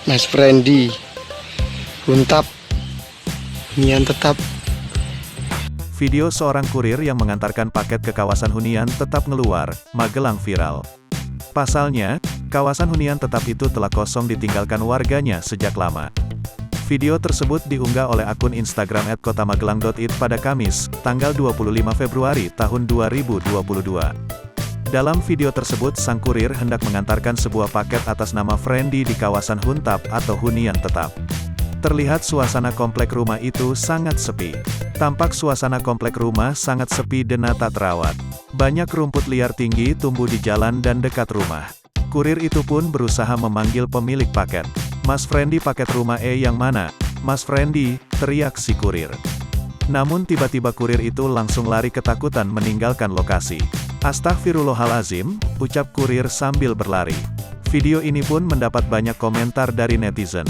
Mas Friendly, Huntap, hunian tetap. Video seorang kurir yang mengantarkan paket ke kawasan hunian tetap ngeluar, Magelang viral. Pasalnya, kawasan hunian tetap itu telah kosong ditinggalkan warganya sejak lama. Video tersebut diunggah oleh akun Instagram @kotamagelang.id pada Kamis, tanggal 25 Februari tahun 2022. Dalam video tersebut sang kurir hendak mengantarkan sebuah paket atas nama Friendly di kawasan Huntap atau hunian tetap. Terlihat suasana komplek rumah itu sangat sepi. Tampak suasana komplek rumah sangat sepi dan tak terawat. Banyak rumput liar tinggi tumbuh di jalan dan dekat rumah. Kurir itu pun berusaha memanggil pemilik paket. "Mas Friendly, paket rumah yang mana? Mas Friendly," teriak si kurir. Namun tiba-tiba kurir itu langsung lari ketakutan meninggalkan lokasi. "Astagfirullahalazim," ucap kurir sambil berlari. Video ini pun mendapat banyak komentar dari netizen.